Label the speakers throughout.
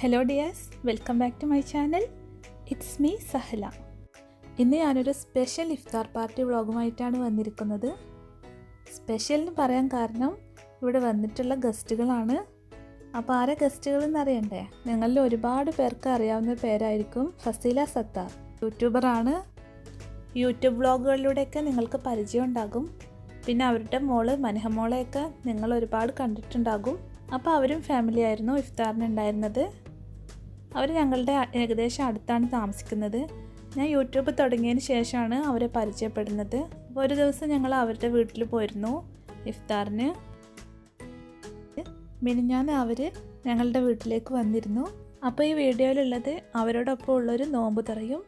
Speaker 1: Hello dears, welcome back to my channel. It's me Sahala. ഇന്ന് ഞാനൊരു special ഇഫ്താർ party വ്ളോഗുമായിട്ടാണ് വന്നിരിക്കുന്നത്. Special എന്ന് പറയാൻ കാരണം ഇവിടെ വന്നിട്ടുള്ള ഗസ്റ്റുകളാണ്. അപ്പോൾ ആരെ ഗസ്റ്റുകൾ എന്നറിയണ്ടേ? നിങ്ങളിൽ ഒരുപാട് പേർക്ക് അറിയാവുന്ന പേരായിരിക്കും ഫസീല സത്താർ. യൂട്യൂബറാണ്. യൂട്യൂബ് വ്ളോഗുകളിലൂടെയൊക്കെ നിങ്ങൾക്ക് പരിചയം ഉണ്ടാകും. പിന്നെ അവരുടെ മോള് മനഹമോളെയൊക്കെ നിങ്ങൾ ഒരുപാട് കണ്ടിട്ടുണ്ടാകും. അപ്പോൾ അവരും ഫാമിലി ആയിരുന്നു ഇഫ്താറിനുണ്ടായിരുന്നത്. അവർ ഞങ്ങളുടെ ഏകദേശം അടുത്താണ് താമസിക്കുന്നത്. ഞാൻ യൂട്യൂബ് തുടങ്ങിയതിന് ശേഷമാണ് അവരെ പരിചയപ്പെടുന്നത്. അപ്പോൾ ഒരു ദിവസം ഞങ്ങൾ അവരുടെ വീട്ടിൽ പോയിരുന്നു ഇഫ്താറിന്. മിനിഞ്ഞാന്ന് അവർ ഞങ്ങളുടെ വീട്ടിലേക്ക് വന്നിരുന്നു. അപ്പോൾ ഈ വീഡിയോയിലുള്ളത് അവരോടൊപ്പം ഉള്ളൊരു നോമ്പ് തുറയും,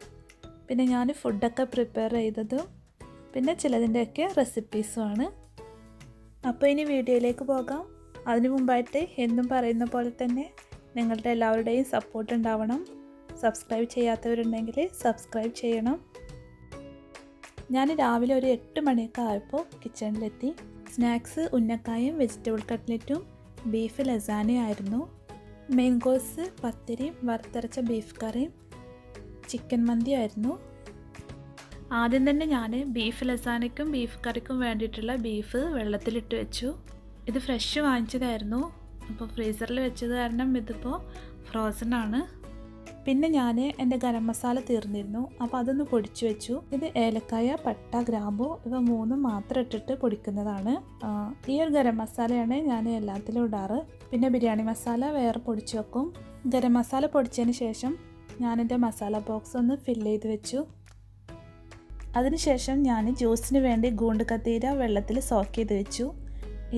Speaker 1: പിന്നെ ഞാൻ ഫുഡൊക്കെ പ്രിപ്പയർ ചെയ്തതും, പിന്നെ ചിലതിൻ്റെയൊക്കെ റെസിപ്പീസുമാണ്. അപ്പോൾ ഇനി വീഡിയോയിലേക്ക് പോകാം. അതിനു മുമ്പായിട്ട് എന്നും പറയുന്ന പോലെ തന്നെ നിങ്ങളുടെ എല്ലാവരുടെയും സപ്പോർട്ട് ഉണ്ടാവണം. സബ്സ്ക്രൈബ് ചെയ്യാത്തവരുണ്ടെങ്കിൽ സബ്സ്ക്രൈബ് ചെയ്യണം. ഞാൻ രാവിലെ ഒരു 8 മണിയൊക്കെ ആയപ്പോൾ കിച്ചണിലെത്തി. സ്നാക്സ് ഉന്നക്കായും വെജിറ്റബിൾ കട്ട്ലറ്റും ബീഫ് ലസാനയും ആയിരുന്നു. മെയിൻ കോഴ്സ് പത്തിരിയും വറുത്തരച്ച ബീഫ് കറിയും ചിക്കൻ മന്തി ആയിരുന്നു. ആദ്യം തന്നെ ഞാൻ ബീഫ് ലസാനയ്ക്കും ബീഫ് കറിക്കും വേണ്ടിയിട്ടുള്ള ബീഫ് വെള്ളത്തിലിട്ട് വെച്ചു. ഇത് ഫ്രഷ് വാങ്ങിച്ചതായിരുന്നു. അപ്പോൾ ഫ്രീസറിൽ വെച്ചത് കാരണം ഇതിപ്പോൾ ഫ്രോസൺ ആണ്. പിന്നെ ഞാൻ എൻ്റെ ഗരം മസാല തീർന്നിരുന്നു, അപ്പോൾ അതൊന്ന് പൊടിച്ചു വെച്ചു. ഇത് ഏലക്കായ, പട്ട, ഗ്രാമ്പു ഇവ 3 മാത്രം ഇട്ടിട്ട് പൊടിക്കുന്നതാണ്. ഈ ഒരു ഗരം മസാലയാണ് ഞാൻ എല്ലാത്തിലും ഇടാറ്. പിന്നെ ബിരിയാണി മസാല വേറെ പൊടിച്ചു വെക്കും. ഗരം മസാല പൊടിച്ചതിന് ശേഷം ഞാനെൻ്റെ മസാല ബോക്സ് ഒന്ന് ഫില്ല് ചെയ്ത് വെച്ചു. അതിനുശേഷം ഞാൻ ജ്യൂസിന് വേണ്ടി ഗൂണ്ട് കത്തീര വെള്ളത്തിൽ സോക്ക് ചെയ്ത് വെച്ചു.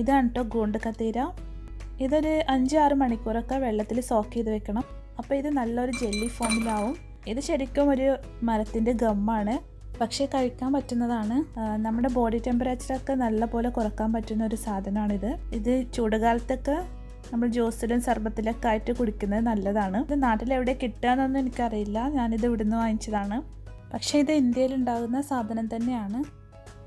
Speaker 1: ഇതാണ് കേട്ടോ ഗൂണ്ട് കത്തീര. ഇതൊരു 5-6 മണിക്കൂറൊക്കെ വെള്ളത്തിൽ സോക്ക് ചെയ്ത് വെക്കണം. അപ്പോൾ ഇത് നല്ലൊരു ജെല്ലി ഫോമിലാവും. ഇത് ശരിക്കും ഒരു മരത്തിൻ്റെ ഗമ്മാണ്, പക്ഷേ കഴിക്കാൻ പറ്റുന്നതാണ്. നമ്മുടെ ബോഡി ടെമ്പറേച്ചറൊക്കെ നല്ലപോലെ കുറക്കാൻ പറ്റുന്ന ഒരു സാധനമാണിത്. ഇത് ചൂടുകാലത്തൊക്കെ നമ്മൾ ജ്യൂസിലും സർബത്തിലൊക്കെ ആയിട്ട് കുടിക്കുന്നത് നല്ലതാണ്. ഇത് നാട്ടിലെവിടെ കിട്ടുകയെന്നൊന്നും എനിക്കറിയില്ല. ഞാനിത് ഇവിടുന്ന് വാങ്ങിച്ചതാണ്. പക്ഷേ ഇത് ഇന്ത്യയിലുണ്ടാകുന്ന സാധനം തന്നെയാണ്.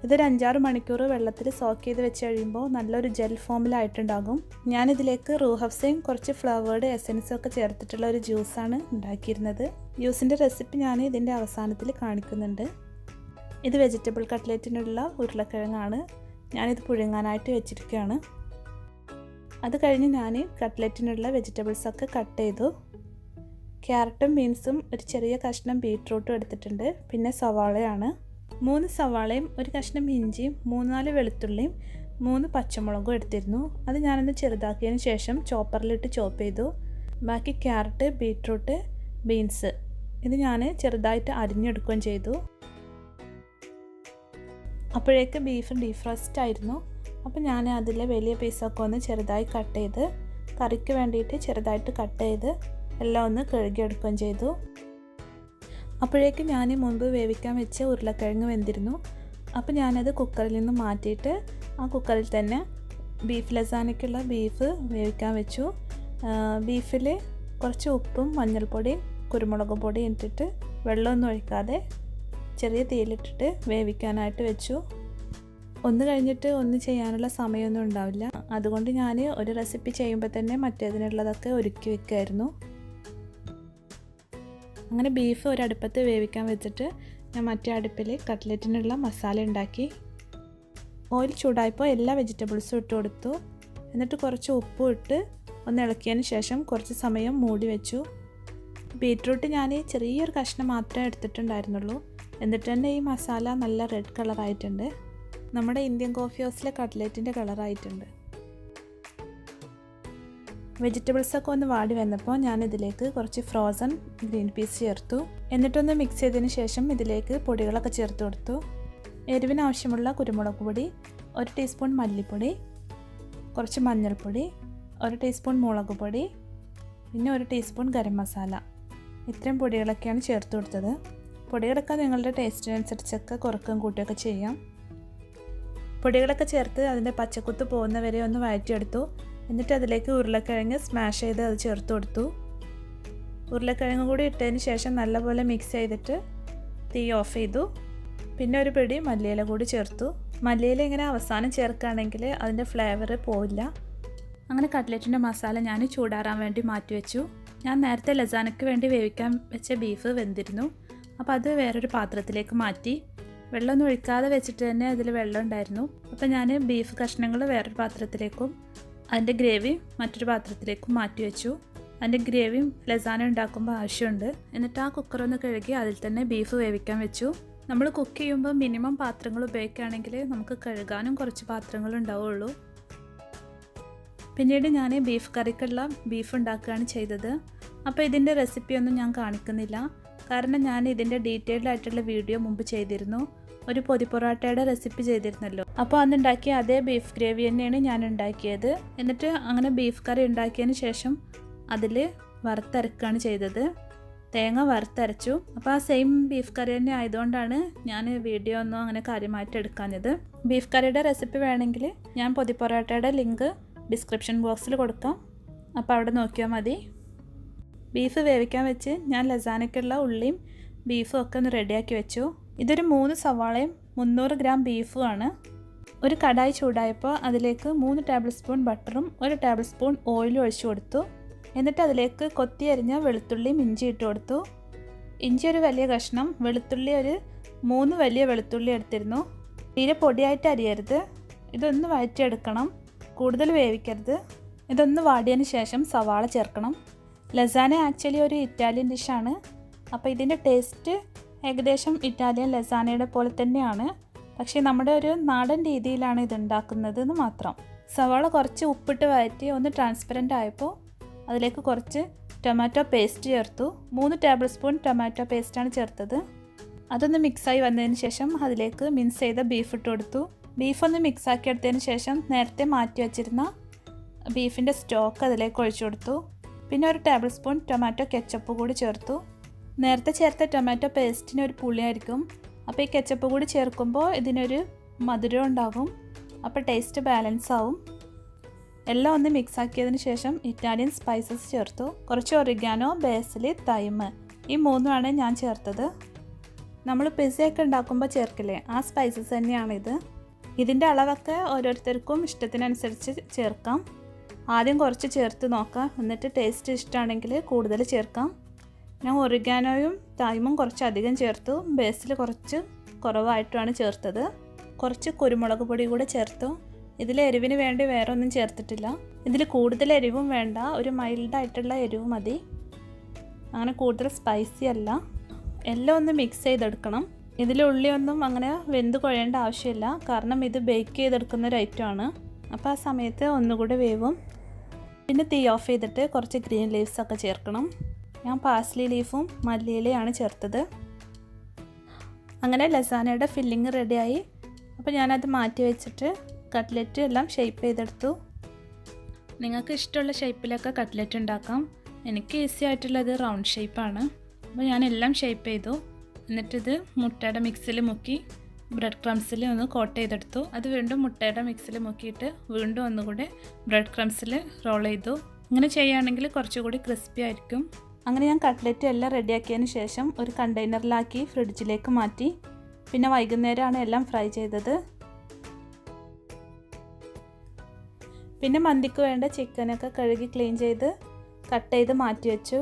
Speaker 1: ഇതൊരു 5-6 മണിക്കൂർ വെള്ളത്തിൽ സോക്ക് ചെയ്ത് വെച്ച് കഴിയുമ്പോൾ നല്ലൊരു ജെൽ ഫോമിലായിട്ടുണ്ടാകും. ഞാനിതിലേക്ക് റൂഹഫ്സയും കുറച്ച് ഫ്ലവേർഡ് എസൻസും ഒക്കെ ചേർത്തിട്ടുള്ള ഒരു ജ്യൂസാണ് ഉണ്ടാക്കിയിരുന്നത്. ജ്യൂസിൻ്റെ റെസിപ്പി ഞാൻ ഇതിൻ്റെ അവസാനത്തിൽ കാണിക്കുന്നുണ്ട്. ഇത് വെജിറ്റബിൾ കട്ട്ലറ്റിനുള്ള ഉരുളക്കിഴങ്ങാണ്. ഞാനിത് പുഴുങ്ങാനായിട്ട് വെച്ചിരിക്കുകയാണ്. അത് കഴിഞ്ഞ് ഞാൻ കട്ട്ലറ്റിനുള്ള വെജിറ്റബിൾസൊക്കെ കട്ട് ചെയ്തു. ക്യാരറ്റും ബീൻസും ഒരു ചെറിയ കഷ്ണം ബീട്രൂട്ടും എടുത്തിട്ടുണ്ട്. പിന്നെ സവാളയാണ്. 3 സവാളയും ഒരു കഷ്ണം ഇഞ്ചിയും 3-4 വെളുത്തുള്ളിയും 3 പച്ചമുളകും എടുത്തിരുന്നു. അത് ഞാനൊന്ന് ചെറുതാക്കിയതിന് ശേഷം ചോപ്പറിലിട്ട് ചോപ്പ് ചെയ്തു. ബാക്കി ക്യാരറ്റ്, ബീട്രൂട്ട്, ബീൻസ് ഇത് ഞാൻ ചെറുതായിട്ട് അരിഞ്ഞെടുക്കുകയും ചെയ്തു. അപ്പോഴേക്ക് ബീഫ് ഡീഫ്രോസ്റ്റ് ആയിരുന്നു. അപ്പോൾ ഞാൻ അതിലെ വലിയ പീസൊക്കെ ഒന്ന് ചെറുതായി കട്ട് ചെയ്ത് കറിക്ക് വേണ്ടിയിട്ട് ചെറുതായിട്ട് കട്ട് ചെയ്ത് എല്ലാം ഒന്ന് കഴുകിയെടുക്കുകയും ചെയ്തു. അപ്പോഴേക്ക് ഞാൻ മുൻപ് വേവിക്കാൻ വെച്ച ഉരുളക്കിഴങ്ങ് വെന്തിരുന്നു. അപ്പോൾ ഞാനത് കുക്കറിൽ നിന്ന് മാറ്റിയിട്ട് ആ കുക്കറിൽ തന്നെ ബീഫ് ലസാനയ്ക്കുള്ള ബീഫ് വേവിക്കാൻ വെച്ചു. ബീഫിൽ കുറച്ച് ഉപ്പും മഞ്ഞൾപ്പൊടിയും കുരുമുളക് പൊടിയും ഇട്ടിട്ട് വെള്ളമൊന്നും ഒഴിക്കാതെ ചെറിയ തീയിലിട്ടിട്ട് വേവിക്കാനായിട്ട് വെച്ചു. ഒന്ന് കഴിഞ്ഞിട്ട് ഒന്ന് ചെയ്യാനുള്ള സമയമൊന്നും ഉണ്ടാവില്ല. അതുകൊണ്ട് ഞാൻ ഒരു റെസിപ്പി ചെയ്യുമ്പോൾ തന്നെ മറ്റേതിനുള്ളതൊക്കെ ഒരുക്കി വെക്കുമായിരുന്നു. അങ്ങനെ ബീഫ് ഒരടുപ്പത്ത് വേവിക്കാൻ വെച്ചിട്ട് ഞാൻ മറ്റേ അടുപ്പിൽ കട്ട്ലറ്റിനുള്ള മസാല ഉണ്ടാക്കി. ഓയിൽ ചൂടായപ്പോൾ എല്ലാ വെജിറ്റബിൾസും ഇട്ട് കൊടുത്തു. എന്നിട്ട് കുറച്ച് ഉപ്പും ഇട്ട് ഒന്ന് ഇളക്കിയതിന് ശേഷം കുറച്ച് സമയം മൂടി വെച്ചു. ബീറ്റ്റൂട്ട് ഞാൻ ചെറിയൊരു കഷ്ണം മാത്രമേ എടുത്തിട്ടുണ്ടായിരുന്നുള്ളൂ. എന്നിട്ട് തന്നെ ഈ മസാല നല്ല റെഡ് കളറായിട്ടുണ്ട്. നമ്മുടെ ഇന്ത്യൻ കോഫി ഹൗസിലെ കട്ട്ലറ്റിൻ്റെ കളറായിട്ടുണ്ട്. വെജിറ്റബിൾസൊക്കെ ഒന്ന് വാടി വന്നപ്പോൾ ഞാനിതിലേക്ക് കുറച്ച് ഫ്രോസൺ ഗ്രീൻ പീസ് ചേർത്തു. എന്നിട്ടൊന്ന് മിക്സ് ചെയ്തതിന് ശേഷം ഇതിലേക്ക് പൊടികളൊക്കെ ചേർത്ത് കൊടുത്തു. എരിവിന് ആവശ്യമുള്ള കുരുമുളക് പൊടി, 1 ടീസ്പൂൺ മല്ലിപ്പൊടി, കുറച്ച് മഞ്ഞൾപ്പൊടി, 1 ടീസ്പൂൺ മുളക് പൊടി, പിന്നെ 1 ടീസ്പൂൺ ഗരം മസാല. ഇത്രയും പൊടികളൊക്കെയാണ് ചേർത്ത് കൊടുത്തത്. പൊടികളൊക്കെ നിങ്ങളുടെ ടേസ്റ്റിനനുസരിച്ചൊക്കെ കുറക്കും കൂട്ടുകയൊക്കെ ചെയ്യാം. പൊടികളൊക്കെ ചേർത്ത് അതിൻ്റെ പച്ചക്കുത്ത് പോകുന്നവരെ ഒന്ന് വഴറ്റിയെടുത്തു. എന്നിട്ട് അതിലേക്ക് ഉരുളക്കിഴങ്ങ് സ്മാഷ് ചെയ്ത് അത് ചേർത്ത് കൊടുത്തു. ഉരുളക്കിഴങ്ങ് കൂടി ഇട്ടതിന് ശേഷം നല്ലപോലെ മിക്സ് ചെയ്തിട്ട് തീ ഓഫ് ചെയ്തു. പിന്നെ ഒരു പിടി മല്ലിയില കൂടി ചേർത്തു. മല്ലിയില ഇങ്ങനെ അവസാനം ചേർക്കുകയാണെങ്കിൽ അതിൻ്റെ ഫ്ലേവർ പോവില്ല. അങ്ങനെ കട്ട്ലറ്റിൻ്റെ മസാല ഞാൻ ചൂടാറാൻ വേണ്ടി മാറ്റി വെച്ചു. ഞാൻ നേരത്തെ ലസാനയ്ക്ക് വേണ്ടി വേവിക്കാൻ വെച്ച ബീഫ് വെന്തിരുന്നു. അപ്പോൾ അത് വേറൊരു പാത്രത്തിലേക്ക് മാറ്റി. വെള്ളമൊന്നും ഒഴിക്കാതെ വെച്ചിട്ട് തന്നെ അതിൽ വെള്ളം ഉണ്ടായിരുന്നു. അപ്പോൾ ഞാൻ ബീഫ് കഷ്ണങ്ങൾ വേറൊരു പാത്രത്തിലേക്കും അതിൻ്റെ ഗ്രേവി മറ്റൊരു പാത്രത്തിലേക്കും മാറ്റി വെച്ചു. അതിൻ്റെ ഗ്രേവിയും ലസാന ഉണ്ടാക്കുമ്പോൾ ആവശ്യമുണ്ട്. എന്നിട്ട് ആ കുക്കറൊന്ന് കഴുകി അതിൽ തന്നെ ബീഫ് വേവിക്കാൻ വെച്ചു. നമ്മൾ കുക്ക് ചെയ്യുമ്പോൾ മിനിമം പാത്രങ്ങൾ ഉപയോഗിക്കുകയാണെങ്കിൽ നമുക്ക് കഴുകാനും കുറച്ച് പാത്രങ്ങൾ ഉണ്ടാവുള്ളൂ. പിന്നീട് ഞാൻ ബീഫ് കറിക്കുള്ള ബീഫ് ഉണ്ടാക്കുകയാണ് ചെയ്തത്. അപ്പോൾ ഇതിൻ്റെ റെസിപ്പിയൊന്നും ഞാൻ കാണിക്കുന്നില്ല, കാരണം ഞാൻ ഇതിൻ്റെ ഡീറ്റെയിൽഡ് ആയിട്ടുള്ള വീഡിയോ മുമ്പ് ചെയ്തിരുന്നു. ഒരു പൊതി പൊറോട്ടയുടെ റെസിപ്പി ചെയ്തിരുന്നല്ലോ. അപ്പോൾ അന്നുണ്ടാക്കിയ അതേ ബീഫ് ഗ്രേവി തന്നെയാണ് ഞാൻ ഉണ്ടാക്കിയത്. എന്നിട്ട് അങ്ങനെ ബീഫ് കറി ഉണ്ടാക്കിയതിന് ശേഷം അതിൽ വറുത്തരക്കുകയാണ് ചെയ്തത്. തേങ്ങ വറുത്തരച്ചു. അപ്പോൾ ആ സെയിം ബീഫ് കറി തന്നെ ആയതുകൊണ്ടാണ് ഞാൻ വീഡിയോ ഒന്നും അങ്ങനെ കാര്യമായിട്ട് എടുക്കാഞ്ഞത്. ബീഫ് കറിയുടെ റെസിപ്പി വേണമെങ്കിൽ ഞാൻ പൊതി പൊറോട്ടയുടെ ലിങ്ക് ഡിസ്ക്രിപ്ഷൻ ബോക്സിൽ കൊടുക്കാം. അപ്പോൾ അവിടെ നോക്കിയാൽ മതി. ബീഫ് വേവിക്കാൻ വെച്ച് ഞാൻ ലസാനയ്ക്കുള്ള ഉള്ളിയും ബീഫും ഒക്കെ ഒന്ന് റെഡിയാക്കി വെച്ചു. ഇതൊരു 3 സവാളയും 300 ഗ്രാം ബീഫുമാണ്. ഒരു കടായി ചൂടായപ്പോൾ അതിലേക്ക് 3 ടേബിൾ സ്പൂൺ ബട്ടറും 1 ടേബിൾ സ്പൂൺ ഓയിലും ഒഴിച്ചു കൊടുത്തു. എന്നിട്ട് അതിലേക്ക് കൊത്തി അരിഞ്ഞ വെളുത്തുള്ളിയും ഇഞ്ചി ഇട്ട് കൊടുത്തു. ഇഞ്ചി ഒരു വലിയ കഷ്ണം, വെളുത്തുള്ളി ഒരു 3 വലിയ വെളുത്തുള്ളി എടുത്തിരുന്നു. തീരെ പൊടിയായിട്ട് അരിയരുത്. ഇതൊന്ന് വഴറ്റിയെടുക്കണം, കൂടുതൽ വേവിക്കരുത്. ഇതൊന്ന് വാടിയതിന് ശേഷം സവാള ചേർക്കണം. ലസാന ആക്ച്വലി ഒരു ഇറ്റാലിയൻ ഡിഷാണ്. അപ്പോൾ ഇതിൻ്റെ ടേസ്റ്റ് ഏകദേശം ഇറ്റാലിയൻ ലസാനയുടെ പോലെ തന്നെയാണ്. പക്ഷേ നമ്മുടെ ഒരു നാടൻ രീതിയിലാണ് ഇത് ഉണ്ടാക്കുന്നത് എന്ന് മാത്രം. സവാള കുറച്ച് ഉപ്പിട്ട് വഴറ്റി ഒന്ന് ട്രാൻസ്പെറൻ്റ് ആയപ്പോൾ അതിലേക്ക് കുറച്ച് ടൊമാറ്റോ പേസ്റ്റ് ചേർത്തു. 3 ടേബിൾ സ്പൂൺ ടൊമാറ്റോ പേസ്റ്റാണ് ചേർത്തത്. അതൊന്ന് മിക്സായി വന്നതിന് ശേഷം അതിലേക്ക് മിക്സ് ചെയ്ത ബീഫ് ഇട്ട് കൊടുത്തു. ബീഫൊന്ന് മിക്സാക്കി എടുത്തതിന് ശേഷം നേരത്തെ മാറ്റി വച്ചിരുന്ന ബീഫിൻ്റെ സ്റ്റോക്ക് അതിലേക്ക് ഒഴിച്ചു കൊടുത്തു. പിന്നെ 1 ടേബിൾ സ്പൂൺ ടൊമാറ്റോ കെച്ചപ്പ് കൂടി ചേർത്തു. നേരത്തെ ചേർത്ത ടൊമാറ്റോ പേസ്റ്റിന് ഒരു പുളിയായിരിക്കും. അപ്പോൾ ഈ കെച്ചപ്പ് കൂടി ചേർക്കുമ്പോൾ ഇതിനൊരു മധുരം ഉണ്ടാകും. അപ്പോൾ ടേസ്റ്റ് ബാലൻസ് ആവും. എല്ലാം ഒന്ന് മിക്സാക്കിയതിന് ശേഷം ഇറ്റാലിയൻ സ്പൈസസ് ചേർത്തു. കുറച്ച് ഒറിഗാനോ, ബേസിൽ, തൈം, ഈ 3ആണ് ഞാൻ ചേർത്തത്. നമ്മൾ പിസ്സയൊക്കെ ഉണ്ടാക്കുമ്പോൾ ചേർക്കില്ലേ, ആ സ്പൈസസ് തന്നെയാണിത്. ഇതിൻ്റെ അളവൊക്കെ ഓരോരുത്തർക്കും ഇഷ്ടത്തിനനുസരിച്ച് ചേർക്കാം. ആദ്യം കുറച്ച് ചേർത്ത് നോക്കാം, എന്നിട്ട് ടേസ്റ്റ് ഇഷ്ടമാണെങ്കിൽ കൂടുതൽ ചേർക്കാം. ഞാൻ ഒറിഗാനോയും തൈമും കുറച്ച് അധികം ചേർത്തു. ബേസിൽ കുറച്ച് കുറവായിട്ടുമാണ് ചേർത്തത്. കുറച്ച് കുരുമുളക് പൊടി കൂടെ ചേർത്തു. ഇതിൽ എരിവിന് വേണ്ടി വേറെ ഒന്നും ചേർത്തിട്ടില്ല. ഇതിൽ കൂടുതൽ എരിവും വേണ്ട, ഒരു മൈൽഡായിട്ടുള്ള എരിവ് മതി. അങ്ങനെ കൂടുതൽ സ്പൈസി അല്ല. എല്ലാം ഒന്ന് മിക്സ് ചെയ്തെടുക്കണം. ഇതിൽ ഉള്ളിയൊന്നും അങ്ങനെ വെന്ത് കുഴയേണ്ട ആവശ്യമില്ല, കാരണം ഇത് ബേക്ക് ചെയ്തെടുക്കുന്ന ഒരു ഐറ്റമാണ്. അപ്പോൾ ആ സമയത്ത് ഒന്നുകൂടി വേവും. പിന്നെ തീ ഓഫ് ചെയ്തിട്ട് കുറച്ച് ഗ്രീൻ ലീവ്സൊക്കെ ചേർക്കണം. ഞാൻ പാസ്ലി ലീഫും മല്ലിയിലയാണ് ചേർത്തത്. അങ്ങനെ ലസാനയുടെ ഫില്ലിങ് റെഡിയായി. അപ്പോൾ ഞാനത് മാറ്റി വെച്ചിട്ട് കട്ട്ലറ്റ് എല്ലാം ഷേപ്പ് ചെയ്തെടുത്തു. നിങ്ങൾക്ക് ഇഷ്ടമുള്ള ഷേപ്പിലൊക്കെ കട്ട്ലറ്റ് ഉണ്ടാക്കാം. എനിക്ക് ഈസി ആയിട്ടുള്ളത് റൗണ്ട് ഷേപ്പാണ്. അപ്പോൾ ഞാൻ എല്ലാം ഷേപ്പ് ചെയ്തു. എന്നിട്ടിത് മുട്ടയുടെ മിക്സിൽ മുക്കി ബ്രെഡ് ക്രംസിൽ ഒന്ന് കോട്ട് ചെയ്തെടുത്തു. അത് വീണ്ടും മുട്ടയുടെ മിക്സിൽ മുക്കിയിട്ട് വീണ്ടും ഒന്നുകൂടെ ബ്രെഡ് ക്രംസിൽ റോൾ ചെയ്തു. ഇങ്ങനെ ചെയ്യുകയാണെങ്കിൽ കുറച്ചുകൂടി ക്രിസ്പി ആയിരിക്കും. അങ്ങനെ ഞാൻ കട്ട്ലറ്റ് എല്ലാം റെഡിയാക്കിയതിന് ശേഷം ഒരു കണ്ടെയ്നറിലാക്കി ഫ്രിഡ്ജിലേക്ക് മാറ്റി. പിന്നെ വൈകുന്നേരമാണ് എല്ലാം ഫ്രൈ ചെയ്തത്. പിന്നെ മന്തിക്ക് വേണ്ട ചിക്കനൊക്കെ കഴുകി ക്ലീൻ ചെയ്ത് കട്ട് ചെയ്ത് മാറ്റി വെച്ചു.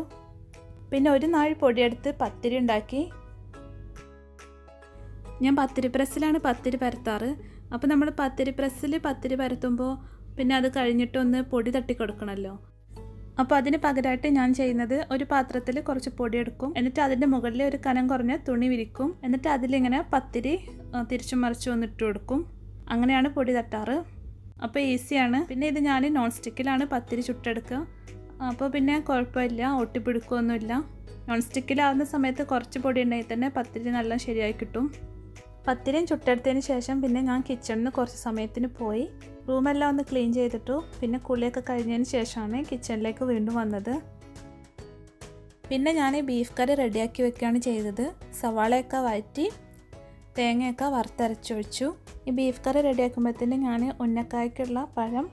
Speaker 1: പിന്നെ ഒരു നാഴി പൊടിയെടുത്ത് പത്തിരി ഉണ്ടാക്കി. ഞാൻ പത്തിരി പ്രസ്സിലാണ് പത്തിരി പരത്താറ്. അപ്പോൾ നമ്മൾ പത്തിരി പ്രസ്സിൽ പത്തിരി പരത്തുമ്പോൾ പിന്നെ അത് കഴിഞ്ഞിട്ടൊന്ന് പൊടി തട്ടി കൊടുക്കണമല്ലോ. അപ്പോൾ അതിന് പകരമായിട്ട് ഞാൻ ചെയ്യുന്നത് ഒരു പാത്രത്തിൽ കുറച്ച് പൊടി എടുക്കും. എന്നിട്ട് അതിൻ്റെ മുകളിൽ ഒരു കനം കുറഞ്ഞ തുണി വിരിക്കും. എന്നിട്ട് അതിലിങ്ങനെ പത്തിരി തിരിച്ചും മറിച്ചും ഒന്ന് ഇട്ട് കൊടുക്കും. അങ്ങനെയാണ് പൊടി തട്ടാറ്. അപ്പോൾ ഈസിയാണ്. പിന്നെ ഇത് ഞാൻ നോൺ സ്റ്റിക്കിലാണ് പത്തിരി ചുട്ടെടുക്കുക. അപ്പോൾ പിന്നെ കുഴപ്പമില്ല, ഒട്ടിപ്പിടിക്കുകയൊന്നുമില്ല. നോൺ സ്റ്റിക്കിലാവുന്ന സമയത്ത് കുറച്ച് പൊടി ഉണ്ടെങ്കിൽ തന്നെ പത്തിരി നല്ല ശരിയായി കിട്ടും. പത്തിരിയും ചുട്ടെടുത്തതിന് ശേഷം പിന്നെ ഞാൻ കിച്ചണിൽ നിന്ന് കുറച്ച് സമയത്തിന് പോയി റൂമെല്ലാം ഒന്ന് ക്ലീൻ ചെയ്തിട്ടു. പിന്നെ കുളിയൊക്കെ കഴിഞ്ഞതിന് ശേഷമാണ് കിച്ചണിലേക്ക് വീണ്ടും വന്നത്. പിന്നെ ഞാൻ ബീഫ് കറി റെഡിയാക്കി വെക്കുകയാണ് ചെയ്തത്. സവാളയൊക്കെ വഴറ്റി തേങ്ങയൊക്കെ വറുത്തരച്ചൊഴിച്ചു. ഈ ബീഫ് കറി റെഡിയാക്കുമ്പോഴത്തേന് ഞാൻ ഉന്നക്കായ്ക്കുള്ള പഴം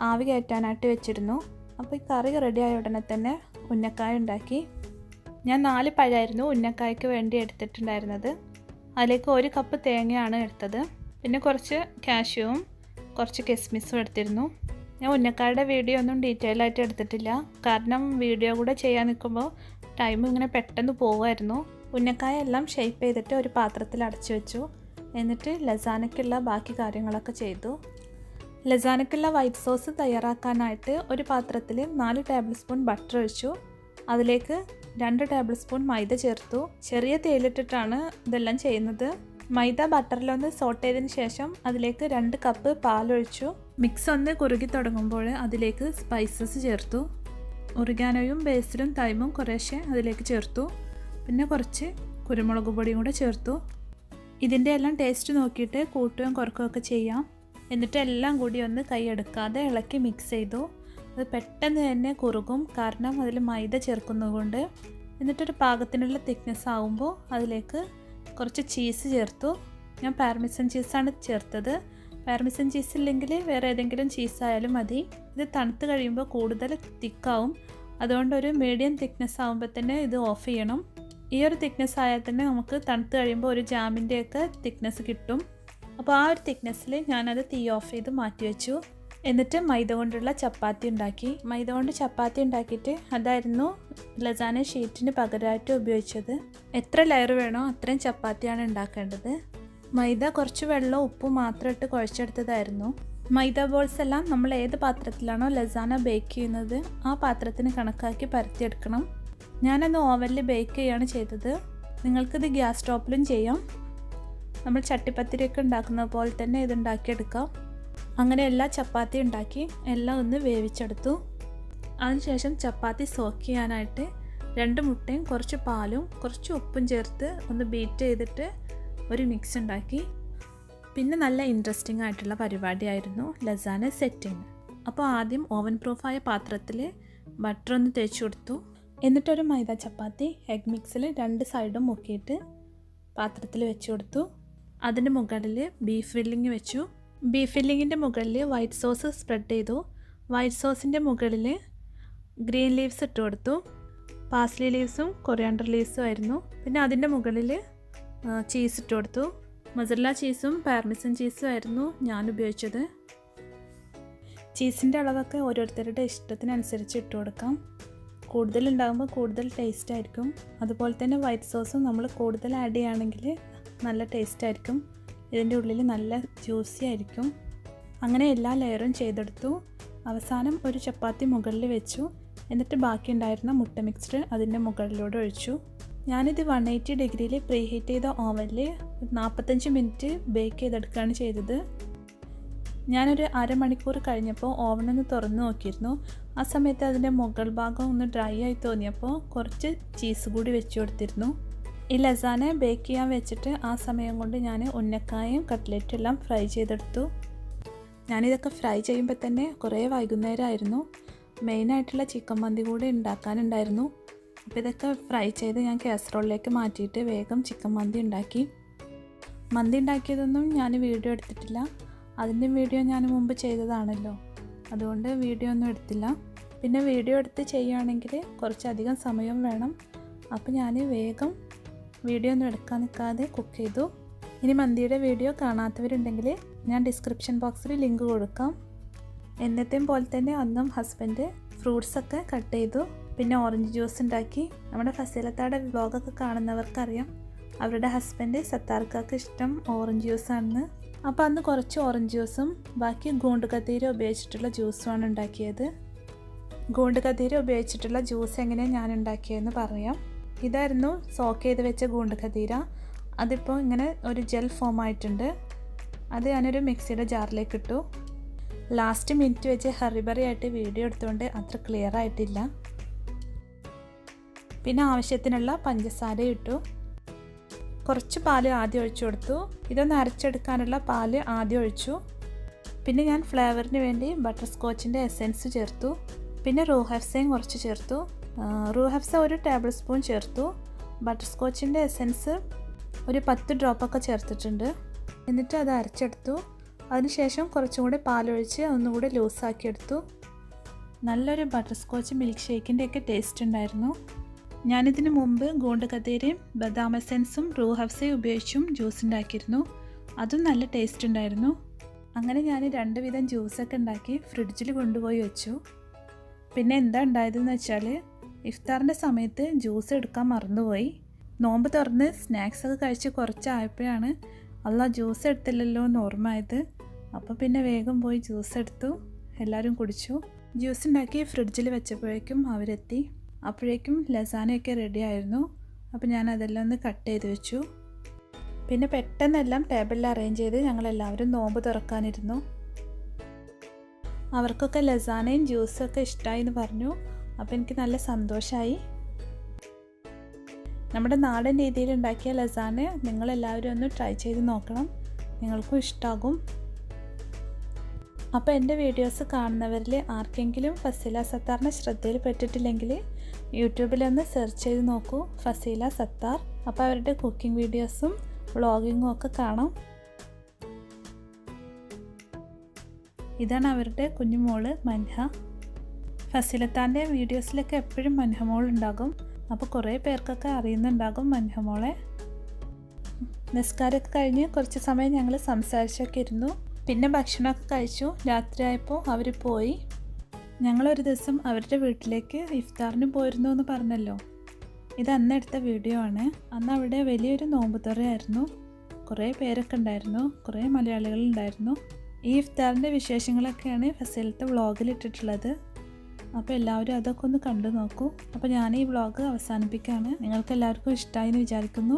Speaker 1: ആവി കയറ്റാനായിട്ട് വെച്ചിരുന്നു. അപ്പോൾ ഈ കറി റെഡിയായ ഉടനെ തന്നെ ഉന്നക്കായ ഉണ്ടാക്കി. ഞാൻ 4 പഴമായിരുന്നു ഉന്നക്കായ്ക്ക് വേണ്ടി എടുത്തിട്ടുണ്ടായിരുന്നത്. അതിലേക്ക് 1 കപ്പ് തേങ്ങയാണ് എടുത്തത്. പിന്നെ കുറച്ച് കാഷ്യൂവും കുറച്ച് കിസ്മിസും എടുത്തിരുന്നു. ഞാൻ ഉന്നക്കായുടെ വീഡിയോ ഒന്നും ഡീറ്റെയിൽ ആയിട്ട് എടുത്തിട്ടില്ല, കാരണം വീഡിയോ കൂടെ ചെയ്യാൻ നിൽക്കുമ്പോൾ ടൈം ഇങ്ങനെ പെട്ടെന്ന് പോകുമായിരുന്നു. ഉന്നക്കായ എല്ലാം ഷേപ്പ് ചെയ്തിട്ട് ഒരു പാത്രത്തിൽ അടച്ചു വെച്ചു. എന്നിട്ട് ലസാനയ്ക്കുള്ള ബാക്കി കാര്യങ്ങളൊക്കെ ചെയ്തു. ലസാനയ്ക്കുള്ള വൈറ്റ് സോസ് തയ്യാറാക്കാനായിട്ട് ഒരു പാത്രത്തിൽ 4 ടേബിൾ സ്പൂൺ ബട്ടർ ഒഴിച്ചു. അതിലേക്ക് 2 ടേബിൾ സ്പൂൺ മൈദ ചേർത്തു. ചെറിയ തേയിലിട്ടിട്ടാണ് ഇതെല്ലാം ചെയ്യുന്നത്. മൈദ ബട്ടറിലൊന്ന് സോട്ട് ചെയ്തതിന് ശേഷം അതിലേക്ക് 2 കപ്പ് പാലൊഴിച്ചു. മിക്സ് ഒന്ന് കുറുകി തുടങ്ങുമ്പോൾ അതിലേക്ക് സ്പൈസസ് ചേർത്തു. ഒറിഗാനോയും ബേസിലും തൈമും കുറേശ്ശെ അതിലേക്ക് ചേർത്തു. പിന്നെ കുറച്ച് കുരുമുളക് പൊടിയും കൂടെ ചേർത്തു. ഇതിൻ്റെ എല്ലാം ടേസ്റ്റ് നോക്കിയിട്ട് കൂട്ടുകയും കുറക്കുകയൊക്കെ ചെയ്യാം. എന്നിട്ട് എല്ലാം കൂടി ഒന്ന് കൈയെടുക്കാതെ ഇളക്കി മിക്സ് ചെയ്തു. അത് പെട്ടെന്ന് തന്നെ കുറുകും, കാരണം അതിൽ മൈദ ചേർക്കുന്നതുകൊണ്ട്. എന്നിട്ടൊരു പാകത്തിനുള്ള തിക്നെസ് ആകുമ്പോൾ അതിലേക്ക് കുറച്ച് ചീസ് ചേർത്തു. ഞാൻ പാർമെസൻ ചീസാണ് ചേർത്തത്. പാർമെസൻ ചീസ് ഇല്ലെങ്കിൽ വേറെ ഏതെങ്കിലും ചീസായാലും മതി. ഇത് തണുത്ത് കഴിയുമ്പോൾ കൂടുതൽ തിക്കാവും, അതുകൊണ്ട് ഒരു മീഡിയം തിക്നെസ് ആകുമ്പോൾ തന്നെ ഇത് ഓഫ് ചെയ്യണം. ഈ ഒരു തിക്നെസ് ആയാൽ തന്നെ നമുക്ക് തണുത്ത് കഴിയുമ്പോൾ ഒരു ജാമിൻ്റെയൊക്കെ തിക്നെസ് കിട്ടും. അപ്പോൾ ആ ഒരു തിക്നെസ്സിൽ ഞാനത് തീ ഓഫ് ചെയ്ത് മാറ്റി വെച്ചു. എന്നിട്ട് മൈദ കൊണ്ടുള്ള ചപ്പാത്തി ഉണ്ടാക്കി. മൈദ കൊണ്ട് ചപ്പാത്തി ഉണ്ടാക്കിയിട്ട് അതായിരുന്നു ലസാന ഷീറ്റിന് പകരമായിട്ട് ഉപയോഗിച്ചത്. എത്ര ലെയർ വേണോ അത്രയും ചപ്പാത്തിയാണ് ഉണ്ടാക്കേണ്ടത്. മൈദ കുറച്ച് വെള്ളവും ഉപ്പും മാത്രം ഇട്ട് കുഴച്ചെടുത്തതായിരുന്നു. മൈദ ബോൾസ് എല്ലാം നമ്മൾ ഏത് പാത്രത്തിലാണോ ലസാന ബേക്ക് ചെയ്യുന്നത് ആ പാത്രത്തിന് കണക്കാക്കി പരത്തിയെടുക്കണം. ഞാനന്ന് ഓവനിൽ ബേക്ക് ചെയ്യുകയാണ് ചെയ്തത്. നിങ്ങൾക്കിത് ഗ്യാസ് സ്റ്റോപ്പിലും ചെയ്യാം. നമ്മൾ ചട്ടിപ്പത്തിരിയൊക്കെ ഉണ്ടാക്കുന്ന പോലെ തന്നെ ഇത് ഉണ്ടാക്കിയെടുക്കാം. അങ്ങനെ എല്ലാ ചപ്പാത്തി ഉണ്ടാക്കി എല്ലാം ഒന്ന് വേവിച്ചെടുത്തു. അതിനുശേഷം ചപ്പാത്തി സോക്ക് ചെയ്യാനായിട്ട് 2 മുട്ടയും കുറച്ച് പാലും കുറച്ച് ഉപ്പും ചേർത്ത് ഒന്ന് ബീറ്റ് ചെയ്തിട്ട് ഒരു മിക്സ് ഉണ്ടാക്കി. പിന്നെ നല്ല ഇൻട്രസ്റ്റിംഗ് ആയിട്ടുള്ള പരിപാടിയായിരുന്നു ലസാന സെറ്റിങ്. അപ്പോൾ ആദ്യം ഓവൻ പ്രൂഫായ പാത്രത്തിൽ ബട്ടർ ഒന്ന് തേച്ച് കൊടുത്തു. എന്നിട്ടൊരു മൈദ ചപ്പാത്തി എഗ് മിക്സിൽ 2 സൈഡും മുക്കിയിട്ട് പാത്രത്തിൽ വെച്ച് കൊടുത്തു. അതിന് മുകളിൽ ബീഫ് ഫില്ലിങ് വെച്ചു. ബീഫ് ഫില്ലിങ്ങിൻ്റെ മുകളിൽ വൈറ്റ് സോസ് സ്പ്രെഡ് ചെയ്തു. വൈറ്റ് സോസിൻ്റെ മുകളിൽ ഗ്രീൻ ലീവ്സ് ഇട്ട് കൊടുത്തു. പാസ്ലി ലീവ്സും കൊറിയാണ്ടർ ലീവ്സും ആയിരുന്നു. പിന്നെ അതിൻ്റെ മുകളിൽ ചീസ് ഇട്ട് കൊടുത്തു. മൊസറല്ല ചീസും പാർമെസൻ ചീസും ആയിരുന്നു ഞാൻ ഉപയോഗിച്ചത്. ചീസിൻ്റെ അളവൊക്കെ ഓരോരുത്തരുടെ ഇഷ്ടത്തിനനുസരിച്ച് ഇട്ട് കൊടുക്കാം. കൂടുതൽ ഉണ്ടാകുമ്പോൾ കൂടുതൽ ടേസ്റ്റ് ആയിരിക്കും. അതുപോലെ തന്നെ വൈറ്റ് സോസും നമ്മൾ കൂടുതൽ ആഡ് ചെയ്യുകയാണെങ്കിൽ നല്ല ടേസ്റ്റ് ആയിരിക്കും. ഇതിൻ്റെ ഉള്ളിൽ നല്ല ജ്യൂസി ആയിരിക്കും. അങ്ങനെ എല്ലാ ലെയറും ചെയ്തെടുത്തു. അവസാനം ഒരു ചപ്പാത്തി മുകളിൽ വെച്ചു. എന്നിട്ട് ബാക്കി ഉണ്ടായിരുന്ന മുട്ട മിക്സ്ഡ് അതിൻ്റെ മുകളിലൂടെ ഒഴിച്ചു. ഞാനിത് 180 ഡിഗ്രിയിൽ പ്രീ ഹീറ്റ് ചെയ്ത ഓവനിൽ 45 മിനിറ്റ് ബേക്ക് ചെയ്തെടുക്കുകയാണ് ചെയ്തത്. ഞാനൊരു അരമണിക്കൂർ കഴിഞ്ഞപ്പോൾ ഓവനൊന്ന് തുറന്ന് നോക്കിയിരുന്നു. ആ സമയത്ത് അതിൻ്റെ മുകൾ ഭാഗം ഒന്ന് ഡ്രൈ ആയി തോന്നിയപ്പോൾ കുറച്ച് ചീസ് കൂടി വെച്ച് കൊടുത്തിരുന്നു. ഈ ലസാന ബേക്ക് ചെയ്യാൻ വെച്ചിട്ട് ആ സമയം കൊണ്ട് ഞാൻ ഉന്നക്കായും കട്ട്ലറ്റും എല്ലാം ഫ്രൈ ചെയ്തെടുത്തു. ഞാനിതൊക്കെ ഫ്രൈ ചെയ്യുമ്പോൾ തന്നെ കുറേ വൈകുന്നേരമായിരുന്നു. മെയിനായിട്ടുള്ള ചിക്കൻ മന്തി കൂടി ഉണ്ടാക്കാനുണ്ടായിരുന്നു. അപ്പോൾ ഇതൊക്കെ ഫ്രൈ ചെയ്ത് ഞാൻ കാസറോളിലേക്ക് മാറ്റിയിട്ട് വേഗം ചിക്കൻ മന്തി ഉണ്ടാക്കി. മന്തി ഉണ്ടാക്കിയതൊന്നും ഞാൻ വീഡിയോ എടുത്തിട്ടില്ല. അതിൻ്റെ വീഡിയോ ഞാൻ മുമ്പ് ചെയ്തതാണല്ലോ, അതുകൊണ്ട് വീഡിയോ ഒന്നും എടുത്തില്ല. പിന്നെ വീഡിയോ എടുത്ത് ചെയ്യുകയാണെങ്കിൽ കുറച്ചധികം സമയം വേണം. അപ്പോൾ ഞാൻ വേഗം വീഡിയോ ഒന്നും എടുക്കാൻ നിൽക്കാതെ കുക്ക് ചെയ്തു. ഇനി മന്തിയുടെ വീഡിയോ കാണാത്തവരുണ്ടെങ്കിൽ ഞാൻ ഡിസ്ക്രിപ്ഷൻ ബോക്സിൽ ലിങ്ക് കൊടുക്കാം. എന്നത്തെയും പോലെ തന്നെ അന്നും ഹസ്ബൻഡ് ഫ്രൂട്ട്സൊക്കെ കട്ട് ചെയ്തു. പിന്നെ ഓറഞ്ച് ജ്യൂസ് ഉണ്ടാക്കി. നമ്മുടെ ഫസീലത്താടെ വ്ലോഗൊക്കെ കാണുന്നവർക്കറിയാം അവരുടെ ഹസ്ബൻഡ് സത്താർക്കാർക്ക് ഇഷ്ടം ഓറഞ്ച് ജ്യൂസാണെന്ന്. അപ്പോൾ അന്ന് കുറച്ച് ഓറഞ്ച് ജ്യൂസും ബാക്കി ഗൂണ്ട് കത്തീര ഉപയോഗിച്ചിട്ടുള്ള ജ്യൂസുമാണ് ഉണ്ടാക്കിയത്. ഗൂണ്ട് കത്തീര ഉപയോഗിച്ചിട്ടുള്ള ജ്യൂസ് എങ്ങനെയാണ് ഞാൻ ഉണ്ടാക്കിയതെന്ന് പറയാം. ഇതായിരുന്നു സോക്ക് ചെയ്ത് വെച്ച ഗൂണ്ട് കത്തീര. അതിപ്പോൾ ഇങ്ങനെ ഒരു ജെൽ ഫോം ആയിട്ടുണ്ട്. അത് ഞാനൊരു മിക്സിയുടെ ജാറിലേക്ക് ഇട്ടു. ലാസ്റ്റ് മിനിറ്റ് വെച്ച് ഹറിബറി ആയിട്ട് വീഡിയോ എടുത്തുകൊണ്ട് അത്ര ക്ലിയർ ആയിട്ടില്ല. പിന്നെ ആവശ്യത്തിനുള്ള പഞ്ചസാര ഇട്ടു. കുറച്ച് പാല് ആദ്യം ഒഴിച്ചു കൊടുത്തു. ഇതൊന്ന് അരച്ചെടുക്കാനുള്ള പാല് ആദ്യം ഒഴിച്ചു. പിന്നെ ഞാൻ ഫ്ലേവറിന് വേണ്ടി ബട്ടർ സ്കോച്ചിൻ്റെ എസെൻസ് ചേർത്തു. പിന്നെ റൂഹഫ്സയും കുറച്ച് ചേർത്തു. റൂഹഫ്സ 1 ടേബിൾ സ്പൂൺ ചേർത്തു. ബട്ടർ സ്കോച്ചിൻ്റെ എസെൻസ് ഒരു 10 ഡ്രോപ്പൊക്കെ ചേർത്തിട്ടുണ്ട്. എന്നിട്ട് അത് അരച്ചെടുത്തു. അതിനുശേഷം കുറച്ചും കൂടി പാലൊഴിച്ച് ഒന്നുകൂടി ലൂസാക്കിയെടുത്തു. നല്ലൊരു ബട്ടർ സ്കോച്ച് മിൽക്ക് ഷേക്കിൻ്റെയൊക്കെ ടേസ്റ്റ് ഉണ്ടായിരുന്നു. ഞാനിതിന് മുമ്പ് ഗൂണ്ട് കത്തീരയും ബദാം എസെൻസും റൂഹഫ്സയും ഉപയോഗിച്ചും ജ്യൂസ് ഉണ്ടാക്കിയിരുന്നു. അതും നല്ല ടേസ്റ്റ് ഉണ്ടായിരുന്നു. അങ്ങനെ ഞാൻ 2 വിധം ജ്യൂസൊക്കെ ഉണ്ടാക്കി ഫ്രിഡ്ജിൽ കൊണ്ടുപോയി വെച്ചു. പിന്നെ എന്താ ഉണ്ടായതെന്ന് വെച്ചാൽ ഇഫ്താറിൻ്റെ സമയത്ത് ജ്യൂസ് എടുക്കാൻ മറന്നുപോയി. നോമ്പ് തുറന്ന് സ്നാക്സൊക്കെ കഴിച്ച് കുറച്ചായപ്പോഴാണ് ജ്യൂസ് എടുത്തില്ലല്ലോ എന്ന് ഓർമ്മയായത്. അപ്പോൾ പിന്നെ വേഗം പോയി ജ്യൂസ് എടുത്തു, എല്ലാവരും കുടിച്ചു. ജ്യൂസ് ഉണ്ടാക്കി ഫ്രിഡ്ജിൽ വെച്ചപ്പോഴേക്കും അവരെത്തി. അപ്പോഴേക്കും ലസാനയൊക്കെ റെഡി ആയിരുന്നു. അപ്പോൾ ഞാൻ അതെല്ലാം ഒന്ന് കട്ട് ചെയ്ത് വെച്ചു. പിന്നെ പെട്ടെന്നെല്ലാം ടേബിളിൽ അറേഞ്ച് ചെയ്ത് ഞങ്ങളെല്ലാവരും നോമ്പ് തുറക്കാനിരുന്നു. അവർക്കൊക്കെ ലസാനയും ജ്യൂസും ഒക്കെ ഇഷ്ടമായി എന്ന് പറഞ്ഞു. അപ്പോൾ എനിക്ക് നല്ല സന്തോഷമായി. നമ്മുടെ നാടൻ രീതിയിൽ ഉണ്ടാക്കിയ ലസാന നിങ്ങളെല്ലാവരും ഒന്ന് ട്രൈ ചെയ്ത് നോക്കണം, നിങ്ങൾക്കും ഇഷ്ടമാകും. അപ്പോൾ എൻ്റെ വീഡിയോസ് കാണുന്നവരിൽ ആർക്കെങ്കിലും ഫസീല സത്താറിനെ ശ്രദ്ധയിൽപ്പെട്ടിട്ടില്ലെങ്കിൽ യൂട്യൂബിലൊന്ന് സെർച്ച് ചെയ്ത് നോക്കൂ, ഫസീല സത്താർ. അപ്പോൾ അവരുടെ കുക്കിംഗ് വീഡിയോസും വ്ളോഗിങ്ങും ഒക്കെ കാണാം. ഇതാണ് അവരുടെ കുഞ്ഞുമോള് മൻഹ. ഫസീലത്താൻ്റെ വീഡിയോസിലൊക്കെ എപ്പോഴും മൻഹമോൾ ഉണ്ടാകും. അപ്പോൾ കുറേ പേർക്കൊക്കെ അറിയുന്നുണ്ടാകും മൻഹമോളെ. നിസ്കാരമൊക്കെ കഴിഞ്ഞ് കുറച്ച് സമയം ഞങ്ങൾ സംസാരിച്ചൊക്കെ ഇരുന്നു. പിന്നെ ഭക്ഷണമൊക്കെ കഴിച്ചു. രാത്രിയായപ്പോൾ അവർ പോയി. ഞങ്ങളൊരു ദിവസം അവരുടെ വീട്ടിലേക്ക് ഇഫ്താറിന് പോയിരുന്നു എന്ന് പറഞ്ഞല്ലോ. ഇത് അന്നെടുത്ത വീഡിയോ ആണ്. അന്ന് അവിടെ വലിയൊരു നോമ്പുതുറയായിരുന്നു. കുറേ പേരൊക്കെ ഉണ്ടായിരുന്നു, കുറേ മലയാളികളുണ്ടായിരുന്നു. ഈ ഇഫ്താറിൻ്റെ വിശേഷങ്ങളൊക്കെയാണ് ഫസീലത്തെ വ്ളോഗിൽ ഇട്ടിട്ടുള്ളത്. അപ്പോൾ എല്ലാവരും അതൊക്കെ ഒന്ന് കണ്ടു നോക്കൂ. അപ്പോൾ ഞാൻ ഈ വ്ളോഗ് അവസാനിപ്പിക്കുകയാണ്. നിങ്ങൾക്ക് എല്ലാവർക്കും ഇഷ്ടമായി എന്ന് വിചാരിക്കുന്നു.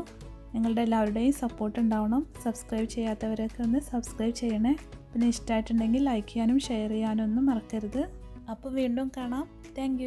Speaker 1: നിങ്ങളുടെ എല്ലാവരുടെയും സപ്പോർട്ട് ഉണ്ടാവണം. സബ്സ്ക്രൈബ് ചെയ്യാത്തവരൊക്കെ ഒന്ന് സബ്സ്ക്രൈബ് ചെയ്യണേ. പിന്നെ ഇഷ്ടമായിട്ടുണ്ടെങ്കിൽ ലൈക്ക് ചെയ്യാനും ഷെയർ ചെയ്യാനും ഒന്നും മറക്കരുത്. അപ്പോൾ വീണ്ടും കാണാം. താങ്ക്